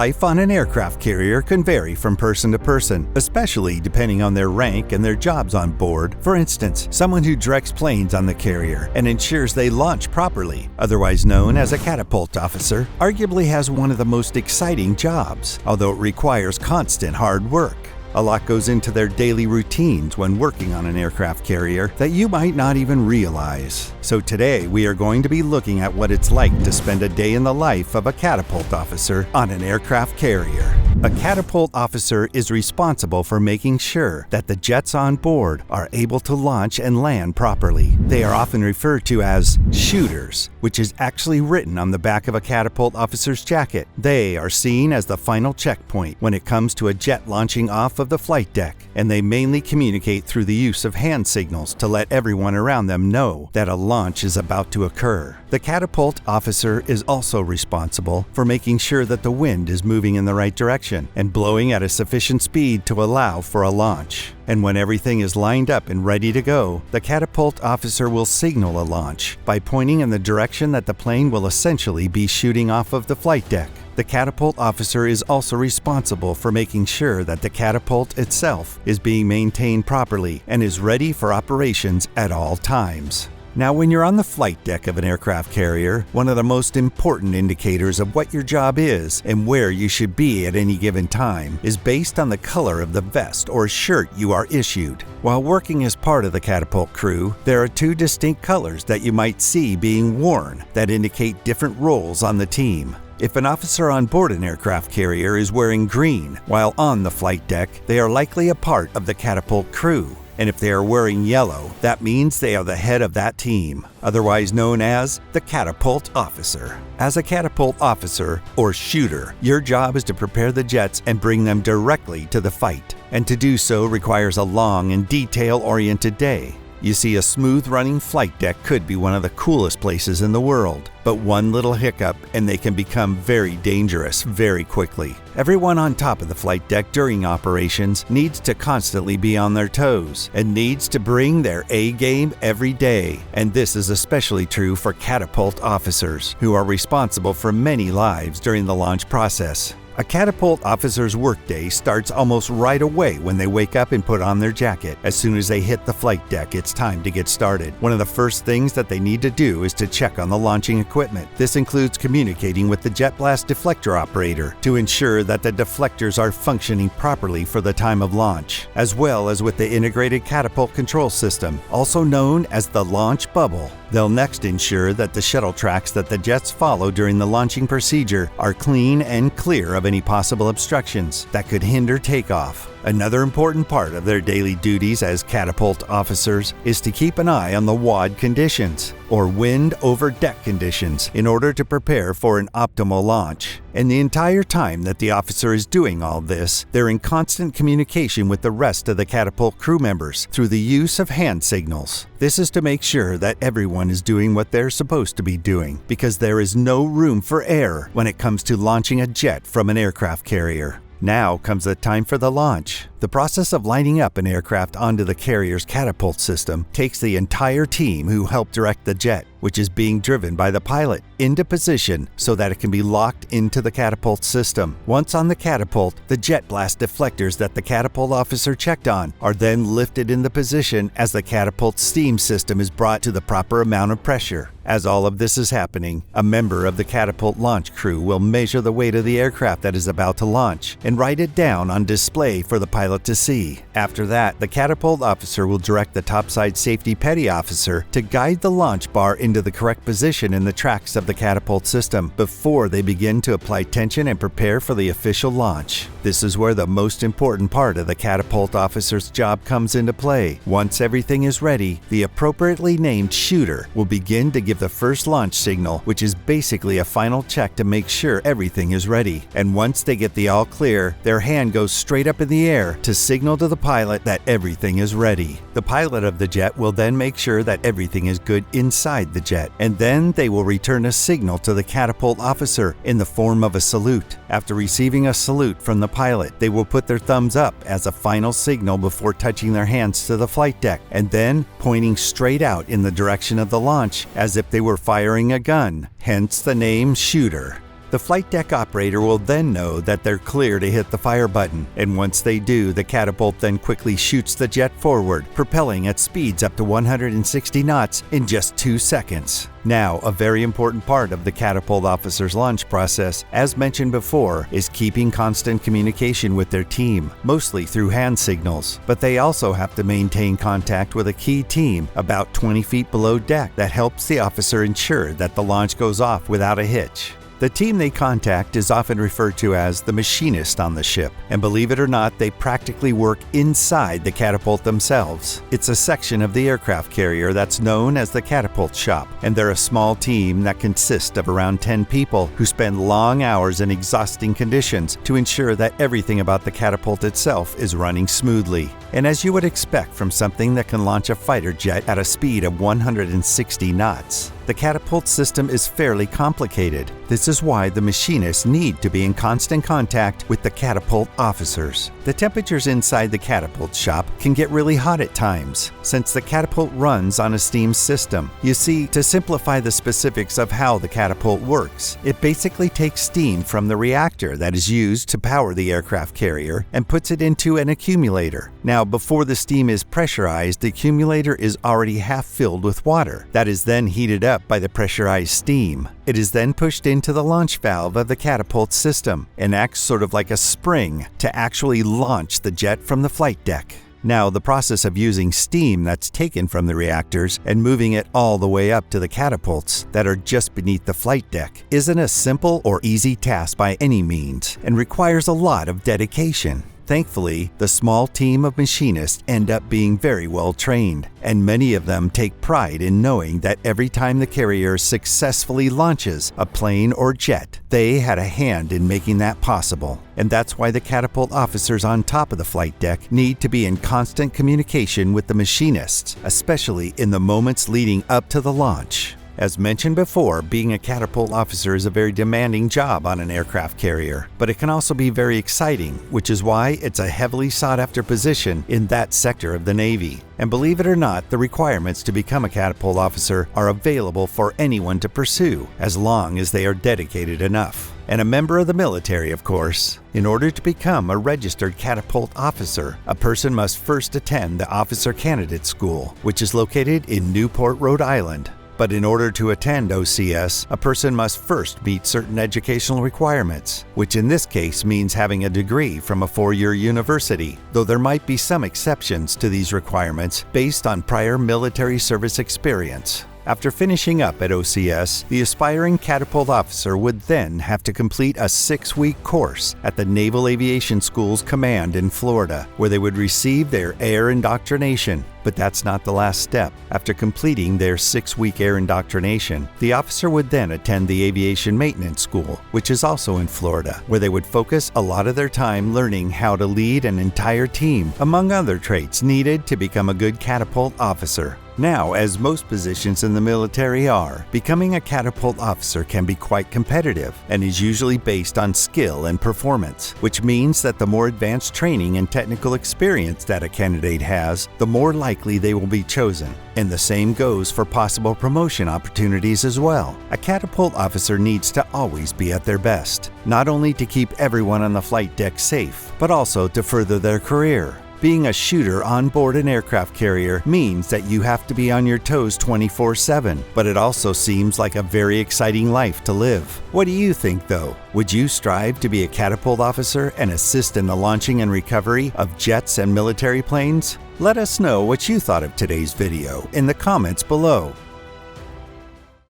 Life on an aircraft carrier can vary from person to person, especially depending on their rank and their jobs on board. For instance, someone who directs planes on the carrier and ensures they launch properly, otherwise known as a catapult officer, arguably has one of the most exciting jobs, although it requires constant hard work. A lot goes into their daily routines when working on an aircraft carrier that you might not even realize. So today we are going to be looking at what it's like to spend a day in the life of a catapult officer on an aircraft carrier. A catapult officer is responsible for making sure that the jets on board are able to launch and land properly. They are often referred to as shooters, which is actually written on the back of a catapult officer's jacket. They are seen as the final checkpoint when it comes to a jet launching off of the flight deck, and they mainly communicate through the use of hand signals to let everyone around them know that a launch is about to occur. The catapult officer is also responsible for making sure that the wind is moving in the right direction and blowing at a sufficient speed to allow for a launch. And when everything is lined up and ready to go, the catapult officer will signal a launch by pointing in the direction that the plane will essentially be shooting off of the flight deck. The catapult officer is also responsible for making sure that the catapult itself is being maintained properly and is ready for operations at all times. Now, when you're on the flight deck of an aircraft carrier, one of the most important indicators of what your job is and where you should be at any given time is based on the color of the vest or shirt you are issued. While working as part of the catapult crew, there are two distinct colors that you might see being worn that indicate different roles on the team. If an officer on board an aircraft carrier is wearing green while on the flight deck, they are likely a part of the catapult crew. And if they are wearing yellow, that means they are the head of that team, otherwise known as the catapult officer. As a catapult officer or shooter, your job is to prepare the jets and bring them directly to the fight. And to do so requires a long and detail-oriented day. You see, a smooth-running flight deck could be one of the coolest places in the world, but one little hiccup and they can become very dangerous very quickly. Everyone on top of the flight deck during operations needs to constantly be on their toes and needs to bring their A game every day. And this is especially true for catapult officers, who are responsible for many lives during the launch process. A catapult officer's workday starts almost right away when they wake up and put on their jacket. As soon as they hit the flight deck, it's time to get started. One of the first things that they need to do is to check on the launching equipment. This includes communicating with the jet blast deflector operator to ensure that the deflectors are functioning properly for the time of launch, as well as with the integrated catapult control system, also known as the launch bubble. They'll next ensure that the shuttle tracks that the jets follow during the launching procedure are clean and clear of any possible obstructions that could hinder takeoff. Another important part of their daily duties as catapult officers is to keep an eye on the WOD conditions, or wind over deck conditions, in order to prepare for an optimal launch. And the entire time that the officer is doing all this, they're in constant communication with the rest of the catapult crew members through the use of hand signals. This is to make sure that everyone is doing what they're supposed to be doing, because there is no room for error when it comes to launching a jet from an aircraft carrier. Now comes the time for the launch. The process of lining up an aircraft onto the carrier's catapult system takes the entire team who help direct the jet, which is being driven by the pilot, into position so that it can be locked into the catapult system. Once on the catapult, the jet blast deflectors that the catapult officer checked on are then lifted into position as the catapult steam system is brought to the proper amount of pressure. As all of this is happening, a member of the catapult launch crew will measure the weight of the aircraft that is about to launch and write it down on display for the pilot to see. After that, the catapult officer will direct the topside safety petty officer to guide the launch bar into the correct position in the tracks of the catapult system before they begin to apply tension and prepare for the official launch. This is where the most important part of the catapult officer's job comes into play. Once everything is ready, the appropriately named shooter will begin to give the first launch signal, which is basically a final check to make sure everything is ready. And once they get the all clear, their hand goes straight up in the air to signal to the pilot that everything is ready. The pilot of the jet will then make sure that everything is good inside the jet, and then they will return a signal to the catapult officer in the form of a salute. After receiving a salute from the pilot, they will put their thumbs up as a final signal before touching their hands to the flight deck, and then pointing straight out in the direction of the launch as if they were firing a gun, hence the name shooter. The flight deck operator will then know that they're clear to hit the fire button, and once they do, the catapult then quickly shoots the jet forward, propelling at speeds up to 160 knots in just 2 seconds. Now, a very important part of the catapult officer's launch process, as mentioned before, is keeping constant communication with their team, mostly through hand signals. But they also have to maintain contact with a key team about 20 feet below deck that helps the officer ensure that the launch goes off without a hitch. The team they contact is often referred to as the machinist on the ship, and believe it or not, they practically work inside the catapult themselves. It's a section of the aircraft carrier that's known as the catapult shop, and they're a small team that consists of around 10 people who spend long hours in exhausting conditions to ensure that everything about the catapult itself is running smoothly. And as you would expect from something that can launch a fighter jet at a speed of 160 knots, the catapult system is fairly complicated. This is why the machinists need to be in constant contact with the catapult officers. The temperatures inside the catapult shop can get really hot at times, since the catapult runs on a steam system. You see, to simplify the specifics of how the catapult works, it basically takes steam from the reactor that is used to power the aircraft carrier and puts it into an accumulator. Now, before the steam is pressurized, the accumulator is already half filled with water that is then heated up by the pressurized steam. It is then pushed into the launch valve of the catapult system and acts sort of like a spring to actually launch the jet from the flight deck. Now, the process of using steam that's taken from the reactors and moving it all the way up to the catapults that are just beneath the flight deck isn't a simple or easy task by any means and requires a lot of dedication. Thankfully, the small team of machinists end up being very well trained, and many of them take pride in knowing that every time the carrier successfully launches a plane or jet, they had a hand in making that possible. And that's why the catapult officers on top of the flight deck need to be in constant communication with the machinists, especially in the moments leading up to the launch. As mentioned before, being a catapult officer is a very demanding job on an aircraft carrier, but it can also be very exciting, which is why it's a heavily sought-after position in that sector of the Navy. And believe it or not, the requirements to become a catapult officer are available for anyone to pursue, as long as they are dedicated enough. And a member of the military, of course. In order to become a registered catapult officer, a person must first attend the Officer Candidate School, which is located in Newport, Rhode Island. But in order to attend OCS, a person must first meet certain educational requirements, which in this case means having a degree from a 4-year university, though there might be some exceptions to these requirements based on prior military service experience. After finishing up at OCS, the aspiring catapult officer would then have to complete a 6-week course at the Naval Aviation School's command in Florida, where they would receive their air indoctrination. But that's not the last step. After completing their 6-week air indoctrination, the officer would then attend the Aviation Maintenance School, which is also in Florida, where they would focus a lot of their time learning how to lead an entire team, among other traits needed to become a good catapult officer. Now, as most positions in the military are, becoming a catapult officer can be quite competitive and is usually based on skill and performance, which means that the more advanced training and technical experience that a candidate has, the more likely they will be chosen. And the same goes for possible promotion opportunities as well. A catapult officer needs to always be at their best, not only to keep everyone on the flight deck safe, but also to further their career. Being a shooter on board an aircraft carrier means that you have to be on your toes 24/7, but it also seems like a very exciting life to live. What do you think, though? Would you strive to be a catapult officer and assist in the launching and recovery of jets and military planes? Let us know what you thought of today's video in the comments below.